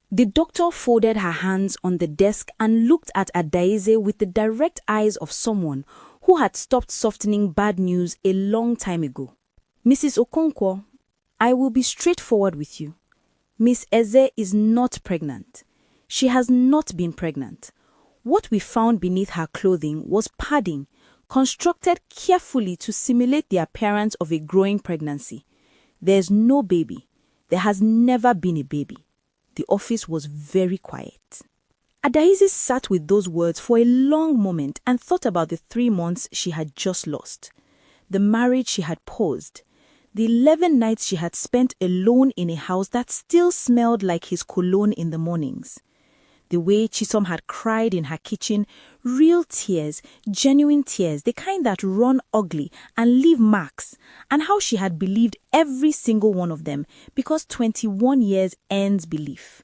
The doctor folded her hands on the desk and looked at Adaeze with the direct eyes of someone who had stopped softening bad news a long time ago. Mrs. Okonkwo, I will be straightforward with you. Miss Eze is not pregnant. She has not been pregnant. What we found beneath her clothing was padding, constructed carefully to simulate the appearance of a growing pregnancy. There's no baby. There has never been a baby. The office was very quiet. Adaeze sat with those words for a long moment and thought about the 3 months she had just lost, the marriage she had paused, the 11 nights she had spent alone in a house that still smelled like his cologne in the mornings, the way Chisom had cried in her kitchen, real tears, genuine tears, the kind that run ugly and leave marks, and how she had believed every single one of them because 21 years ends belief.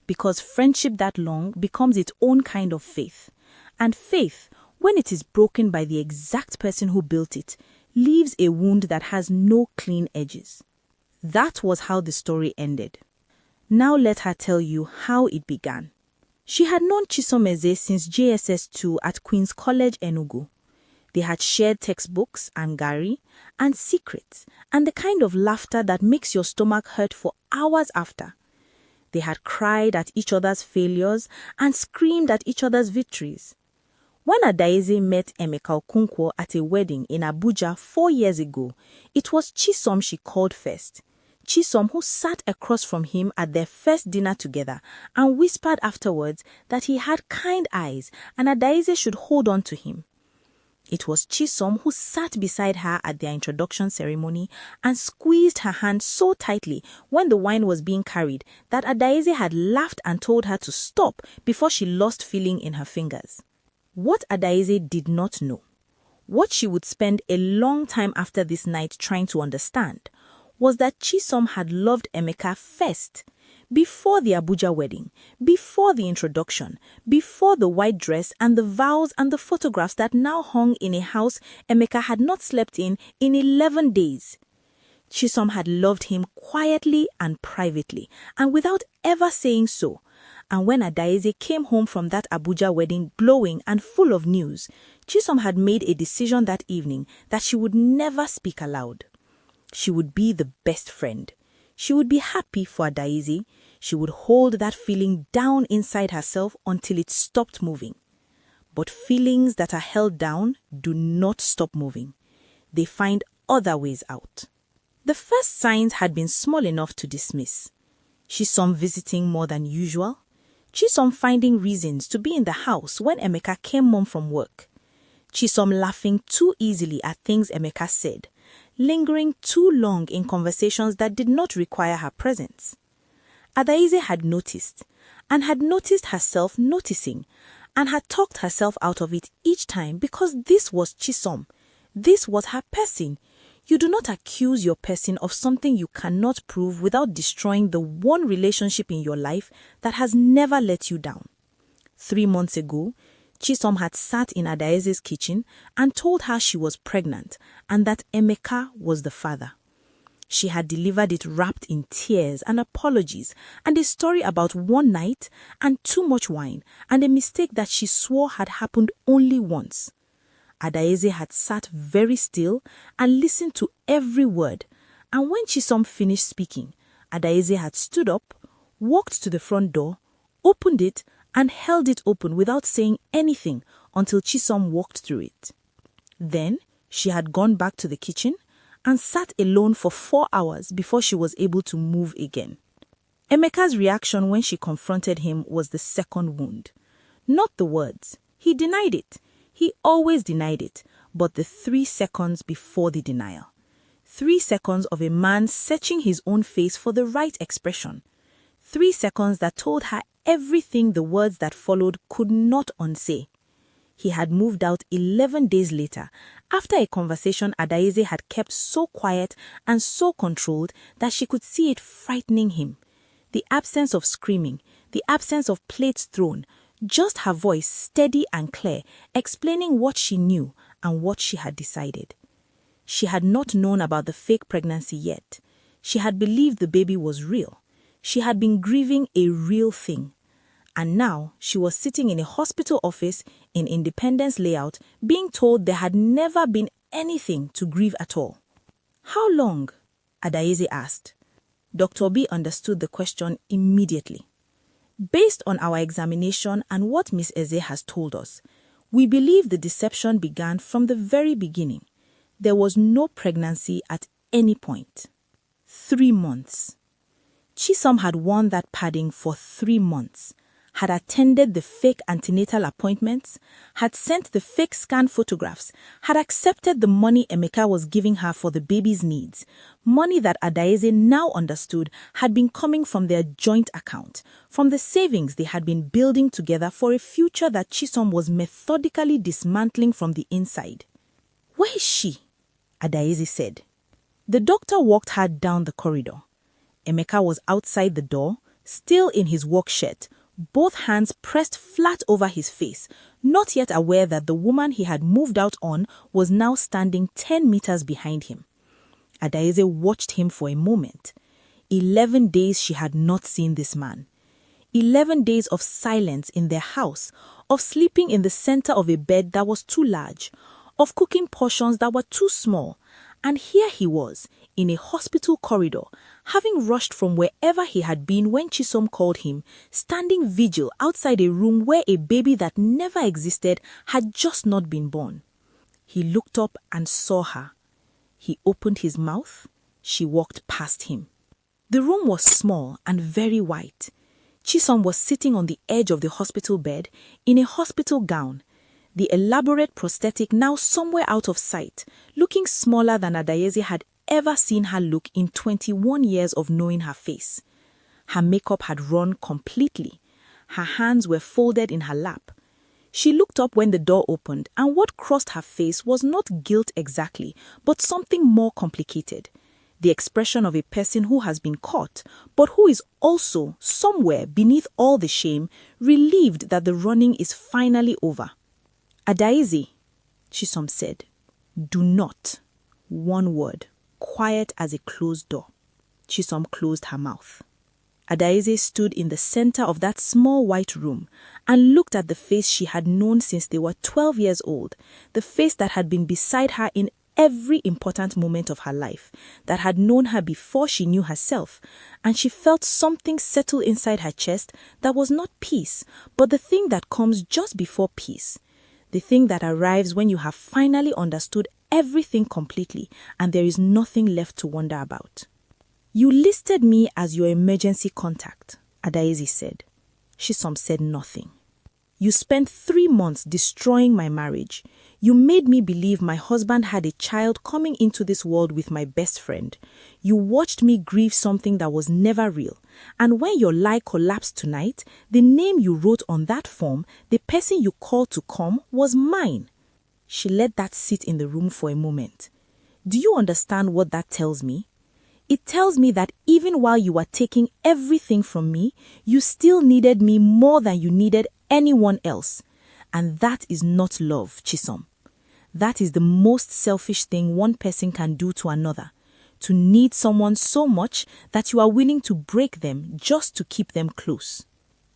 Because friendship that long becomes its own kind of faith. And faith, when it is broken by the exact person who built it, leaves a wound that has no clean edges. That was how the story ended. Now let her tell you how it began. She had known Chisom Eze since JSS 2 at Queen's College, Enugu. They had shared textbooks and gari and secrets and the kind of laughter that makes your stomach hurt for hours after. They had cried at each other's failures and screamed at each other's victories. When Adaeze met Emeka Okonkwo at a wedding in Abuja 4 years ago, it was Chisom she called first. Chisom, who sat across from him at their first dinner together and whispered afterwards that he had kind eyes and Adaeze should hold on to him. It was Chisom who sat beside her at their introduction ceremony and squeezed her hand so tightly when the wine was being carried that Adaeze had laughed and told her to stop before she lost feeling in her fingers. What Adaeze did not know, what she would spend a long time after this night trying to understand, was that Chisom had loved Emeka first, before the Abuja wedding, before the introduction, before the white dress and the vows and the photographs that now hung in a house Emeka had not slept in 11 days. Chisom had loved him quietly and privately, and without ever saying so. And when Adaeze came home from that Abuja wedding glowing and full of news, Chisom had made a decision that evening that she would never speak aloud. She would be the best friend. She would be happy for Adaeze. She would hold that feeling down inside herself until it stopped moving. But feelings that are held down do not stop moving. They find other ways out. The first signs had been small enough to dismiss. Chisom visiting more than usual. Chisom finding reasons to be in the house when Emeka came home from work. Chisom laughing too easily at things Emeka said, lingering too long in conversations that did not require her presence. Adaeze had noticed, and had noticed herself noticing, and had talked herself out of it each time because this was Chisom. This was her person. You do not accuse your person of something you cannot prove without destroying the one relationship in your life that has never let you down. 3 months ago, Chisom had sat in Adaeze's kitchen and told her she was pregnant and that Emeka was the father. She had delivered it wrapped in tears and apologies and a story about one night and too much wine and a mistake that she swore had happened only once. Adaeze had sat very still and listened to every word, and when Chisom finished speaking, Adaeze had stood up, walked to the front door, opened it, and held it open without saying anything until Chisom walked through it. Then she had gone back to the kitchen and sat alone for 4 hours before she was able to move again. Emeka's reaction when she confronted him was the second wound. Not the words. He denied it. He always denied it, but the 3 seconds before the denial. 3 seconds of a man searching his own face for the right expression. 3 seconds that told her everything the words that followed could not unsay. He had moved out 11 days later, after a conversation Adaeze had kept so quiet and so controlled that she could see it frightening him. The absence of screaming, the absence of plates thrown, just her voice steady and clear, explaining what she knew and what she had decided. She had not known about the fake pregnancy yet. She had believed the baby was real. She had been grieving a real thing. And now she was sitting in a hospital office in Independence Layout being told there had never been anything to grieve at all. "How long?" Adaeze asked. Dr. B understood the question immediately. "Based on our examination and what Miss Eze has told us, we believe the deception began from the very beginning. There was no pregnancy at any point." 3 months. Chisom had worn that padding for 3 months, had attended the fake antenatal appointments, had sent the fake scan photographs, had accepted the money Emeka was giving her for the baby's needs, money that Adaeze now understood had been coming from their joint account, from the savings they had been building together for a future that Chisom was methodically dismantling from the inside. "Where is she?" Adaeze said. The doctor walked her down the corridor. Emeka was outside the door, still in his work shirt, both hands pressed flat over his face, not yet aware that the woman he had moved out on was now standing 10 meters behind him. Adaeze watched him for a moment. 11 days she had not seen this man. 11 days of silence in their house, of sleeping in the center of a bed that was too large, of cooking portions that were too small. And here he was, in a hospital corridor, having rushed from wherever he had been when Chisom called him, standing vigil outside a room where a baby that never existed had just not been born. He looked up and saw her. He opened his mouth. She walked past him. The room was small and very white. Chisom was sitting on the edge of the hospital bed in a hospital gown, the elaborate prosthetic now somewhere out of sight, looking smaller than Adaeze had ever seen her look in 21 years of knowing her face. Her makeup had run completely. Her hands were folded in her lap. She looked up when the door opened, and what crossed her face was not guilt exactly, but something more complicated. The expression of a person who has been caught, but who is also, somewhere beneath all the shame, relieved that the running is finally over. "Adaeze," Chisom said. "Do not." One word, quiet as a closed door. Chisom closed her mouth. Adaeze stood in the center of that small white room and looked at the face she had known since they were 12 years old, the face that had been beside her in every important moment of her life, that had known her before she knew herself, and she felt something settle inside her chest that was not peace, but the thing that comes just before peace. The thing that arrives when you have finally understood everything completely and there is nothing left to wonder about. "You listed me as your emergency contact," Adaeze said. Chisom said nothing. "You spent 3 months destroying my marriage. You made me believe my husband had a child coming into this world with my best friend. You watched me grieve something that was never real. And when your lie collapsed tonight, the name you wrote on that form, the person you called to come, was mine." She let that sit in the room for a moment. "Do you understand what that tells me? It tells me that even while you were taking everything from me, you still needed me more than you needed anyone else. And that is not love, Chisom. That is the most selfish thing one person can do to another, to need someone so much that you are willing to break them just to keep them close."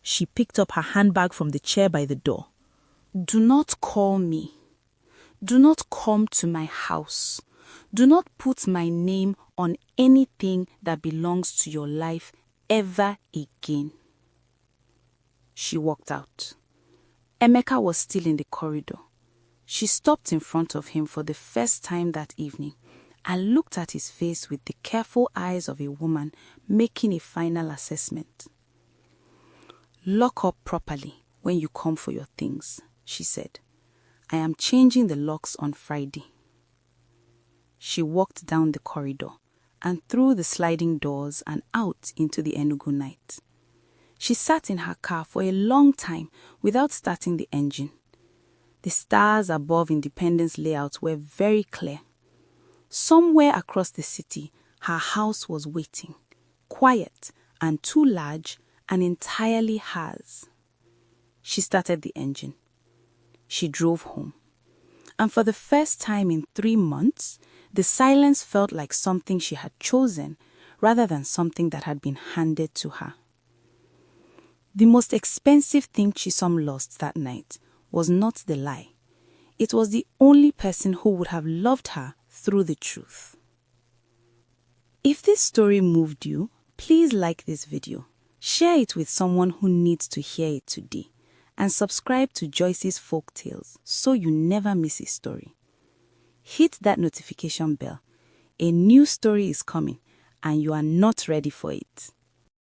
She picked up her handbag from the chair by the door. "Do not call me. Do not come to my house. Do not put my name on anything that belongs to your life ever again." She walked out. Emeka was still in the corridor. She stopped in front of him for the first time that evening and looked at his face with the careful eyes of a woman making a final assessment. "Lock up properly when you come for your things," she said. "I am changing the locks on Friday." She walked down the corridor and through the sliding doors and out into the Enugu night. She sat in her car for a long time without starting the engine. The stars above Independence Layout were very clear. Somewhere across the city, her house was waiting, quiet and too large and entirely hers. She started the engine. She drove home. And for the first time in 3 months, the silence felt like something she had chosen, rather than something that had been handed to her. The most expensive thing Chisom lost that night was not the lie. It was the only person who would have loved her through the truth. If this story moved you, please like this video, share it with someone who needs to hear it today, and subscribe to Joyce's Folk Tales so you never miss a story. Hit that notification bell. A new story is coming and you are not ready for it.